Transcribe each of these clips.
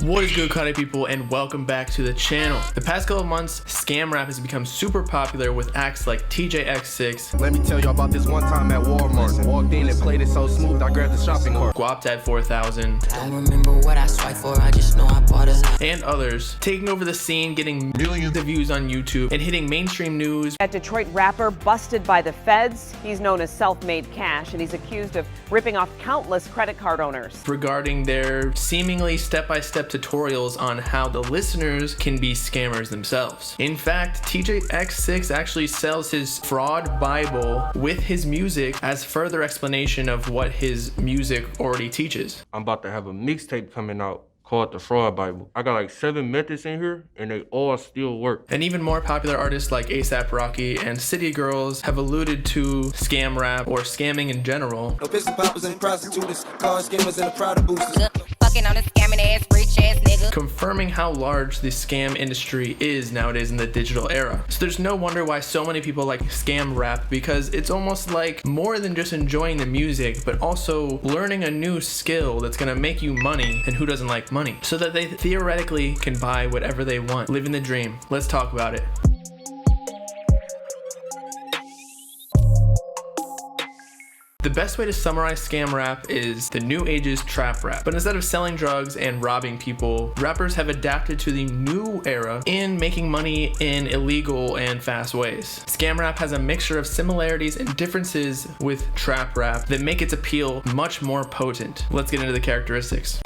What is good, Connie people, and welcome back to the channel. The past couple of months, scam rap has become super popular with acts like Teejayx6. Let me tell you about this one time at Walmart. Walked in and played it so smooth, I grabbed the shopping cart. Guapdad 4000. Don't remember what I swiped for, I just know I bought it. And others, taking over the scene, getting millions of views on YouTube, and hitting mainstream news. A Detroit rapper busted by the feds. He's known as Self-Made Cash, and he's accused of ripping off countless credit card owners. Regarding their seemingly step-by-step tutorials on how the listeners can be scammers themselves. In fact, Teejayx6 actually sells his fraud Bible with his music as further explanation of what his music already teaches. I'm about to have a mixtape coming out called the Fraud Bible. I got like 7 methods in here and they all still work. And even more popular artists like A$AP Rocky and City Girls have alluded to scam rap or scamming in general. No pistol poppers and prostitutes, car scammers and the Prada boosters. Fucking on the scamming ass, rich ass nigga. Confirming how large the scam industry is nowadays in the digital era. So there's no wonder why so many people like scam rap, because it's almost like more than just enjoying the music, but also learning a new skill that's gonna make you money, and who doesn't like money? So that they theoretically can buy whatever they want. Living the dream. Let's talk about it. The best way to summarize scam rap is the new age's trap rap. But instead of selling drugs and robbing people, rappers have adapted to the new era in making money in illegal and fast ways. Scam rap has a mixture of similarities and differences with trap rap that make its appeal much more potent. Let's get into the characteristics.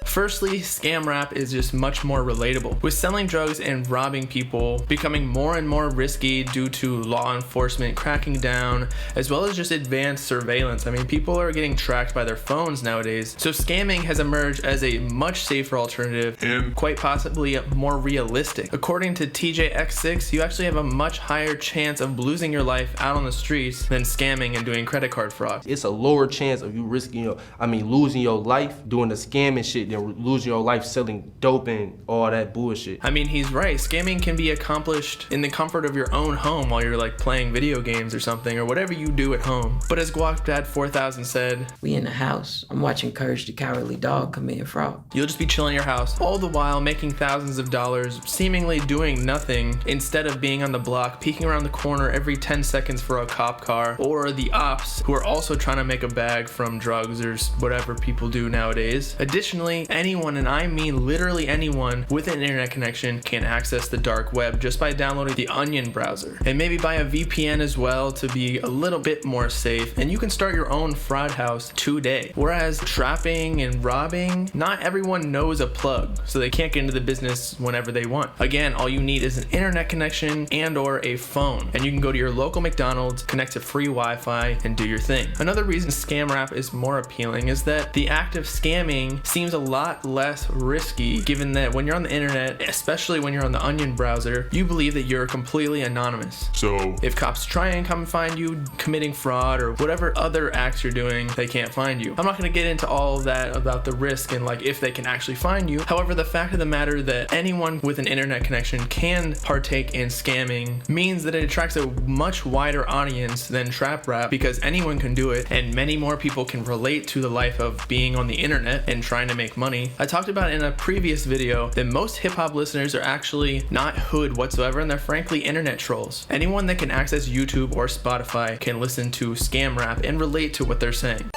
Firstly, scam rap is just much more relatable, with selling drugs and robbing people becoming more and more risky due to law enforcement cracking down, as well as just advanced surveillance. I mean, people are getting tracked by their phones nowadays, so scamming has emerged as a much safer alternative and quite possibly more realistic. According to Teejayx6, you actually have a much higher chance of losing your life out on the streets than scamming and doing credit card fraud. It's a lower chance of you risking losing your life doing the scamming shit than losing your life selling dope and all that bullshit. I mean, he's right. Scamming can be accomplished in the comfort of your own home while you're like playing video games or something, or whatever you do at home. But as Guapdad 4000 said, We in the house. I'm watching Courage the Cowardly Dog committing fraud. you'll just be chilling in your house, all the while making thousands of dollars, seemingly doing nothing, instead of being on the block, peeking around the corner every 10 seconds for a cop car, or the ops who are also trying to make a bag from drugs or whatever people do nowadays. Additionally, anyone, and I mean literally anyone with an internet connection, can access the dark web just by downloading the Onion browser, and maybe buy a VPN as well to be a little bit more safe, and you can start your own fraud house today. Whereas trapping and robbing, not everyone knows a plug, so they can't get into the business whenever they want. Again, all you need is an internet connection and or a phone, and you can go to your local McDonald's, connect to free Wi-Fi, and do your thing. Another reason scam rap is more appealing is that the act of scamming seems a lot less risky, given that when you're on the internet, especially when you're on the Onion browser, you believe that you're completely anonymous. So if cops try and come find you committing fraud or whatever other acts you're doing, they can't find you. I'm not going to get into all of that about the risk and like if they can actually find you. However, the fact of the matter that anyone with an internet connection can partake in scamming means that it attracts a much wider audience than trap rap, because anyone can do it and many more people can relate to the life of being on the internet and trying to make money. I talked about in a previous video that most hip-hop listeners are actually not hood whatsoever, and they're frankly internet trolls. Anyone that can access YouTube or Spotify can listen to scam rap and relate to what they're saying.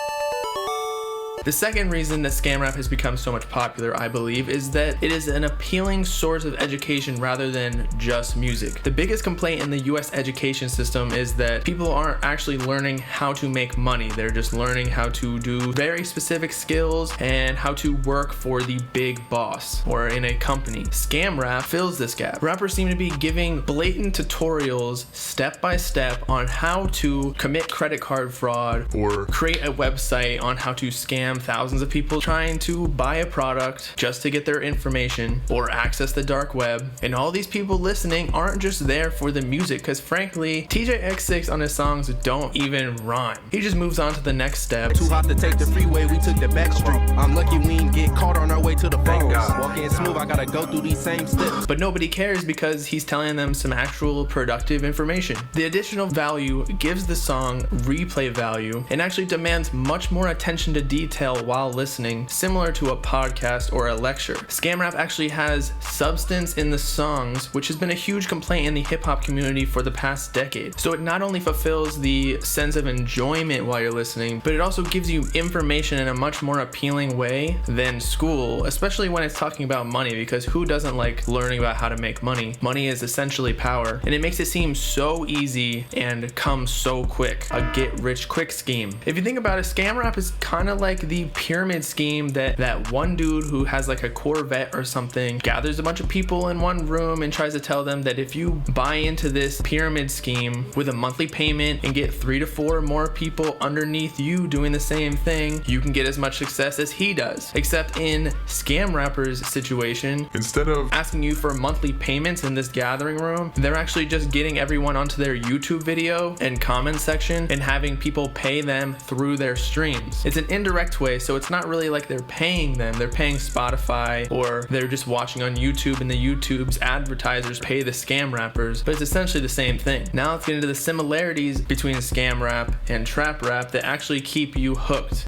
The second reason that scam rap has become so much popular, I believe, is that it is an appealing source of education rather than just music. The biggest complaint in the US education system is that people aren't actually learning how to make money. They're just learning how to do very specific skills and how to work for the big boss or in a company. Scam rap fills this gap. Rappers seem to be giving blatant tutorials step by step on how to commit credit card fraud or create a website on how to scam thousands of people trying to buy a product just to get their information or access the dark web. And all these people listening aren't just there for the music, because frankly, Teejayx6 on his songs don't even rhyme. He just moves on to the next step. Too hot to take the freeway, we took the back street. I'm lucky we didn't get caught on our way to the phone. Walking smooth, I gotta go through these same steps. But nobody cares because he's telling them some actual productive information. The additional value gives the song replay value and actually demands much more attention to detail detail while listening, similar to a podcast or a lecture. Scam rap actually has substance in the songs, which has been a huge complaint in the hip-hop community for the past decade. So it not only fulfills the sense of enjoyment while you're listening, but it also gives you information in a much more appealing way than school, especially when it's talking about money, because who doesn't like learning about how to make money? Money is essentially power, and it makes it seem so easy and come so quick. A get-rich-quick scheme. If you think about it, scam rap is kind of like the pyramid scheme that one dude who has like a Corvette or something gathers a bunch of people in one room and tries to tell them that if you buy into this pyramid scheme with a monthly payment and get 3 to 4 more people underneath you doing the same thing, you can get as much success as he does. Except in scam rappers' situation, instead of asking you for monthly payments in this gathering room, they're actually just getting everyone onto their YouTube video and comment section and having people pay them through their streams. It's an indirect way, so it's not really like they're paying them. They're paying Spotify, or they're just watching on YouTube and the YouTube's advertisers pay the scam rappers, but it's essentially the same thing. Now let's get into the similarities between scam rap and trap rap that actually keep you hooked.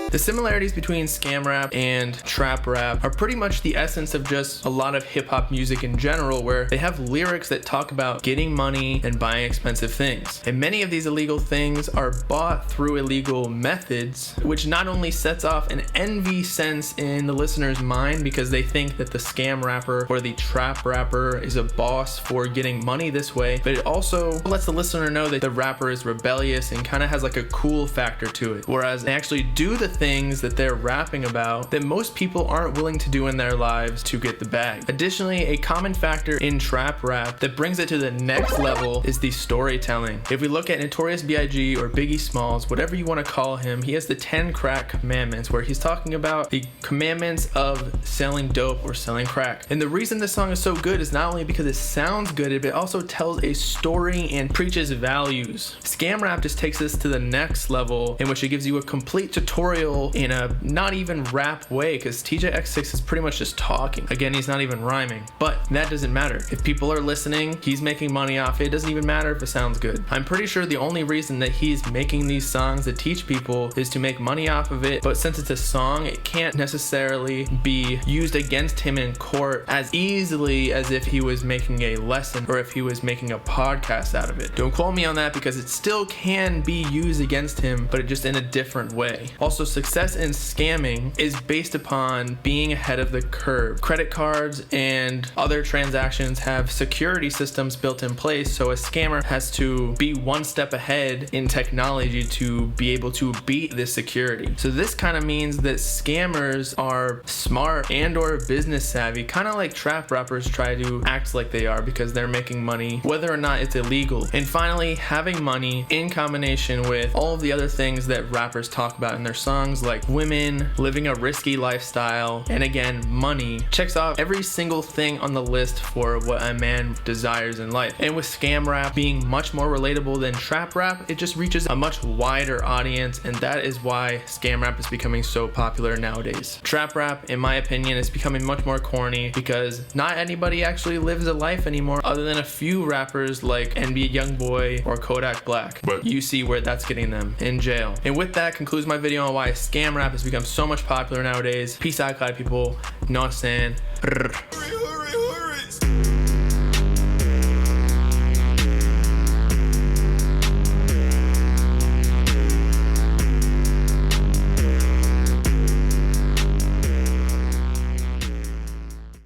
The similarities between scam rap and trap rap are pretty much the essence of just a lot of hip hop music in general, where they have lyrics that talk about getting money and buying expensive things. And many of these illegal things are bought through illegal methods, which not only sets off an envy sense in the listener's mind because they think that the scam rapper or the trap rapper is a boss for getting money this way, but it also lets the listener know that the rapper is rebellious and kind of has like a cool factor to it. Whereas they actually do the things that they're rapping about that most people aren't willing to do in their lives to get the bag. Additionally, a common factor in trap rap that brings it to the next level is the storytelling. If we look at Notorious B.I.G. or Biggie Smalls, whatever you want to call him, he has the 10 crack commandments, where he's talking about the commandments of selling dope or selling crack. And the reason this song is so good is not only because it sounds good, but it also tells a story and preaches values. Scam rap just takes this to the next level, in which it gives you a complete tutorial in a not even rap way, because Teejayx6 is pretty much just talking. Again, he's not even rhyming, but that doesn't matter. If people are listening, he's making money off it. It doesn't even matter if it sounds good. I'm pretty sure the only reason that he's making these songs that teach people is to make money off of it, but since it's a song, it can't necessarily be used against him in court as easily as if he was making a lesson or if he was making a podcast out of it. Don't quote me on that, because it still can be used against him, but just in a different way. Also, success in scamming is based upon being ahead of the curve. Credit cards and other transactions have security systems built in place, so a scammer has to be one step ahead in technology to be able to beat this security. So this kind of means that scammers are smart and or business savvy, kind of like trap rappers try to act like they are, because they're making money whether or not it's illegal. And finally, having money in combination with all of the other things that rappers talk about in their songs, like women, living a risky lifestyle, and again, money, checks off every single thing on the list for what a man desires in life. And with scam rap being much more relatable than trap rap, it just reaches a much wider audience, and that is why scam rap is becoming so popular nowadays. Trap rap, in my opinion, is becoming much more corny because not anybody actually lives a life anymore, other than a few rappers like NBA Youngboy or Kodak Black. But you see where that's getting them: in jail. And with that concludes my video on why scam rap has become so much popular nowadays. Peace out, guy people. You know what I'm saying?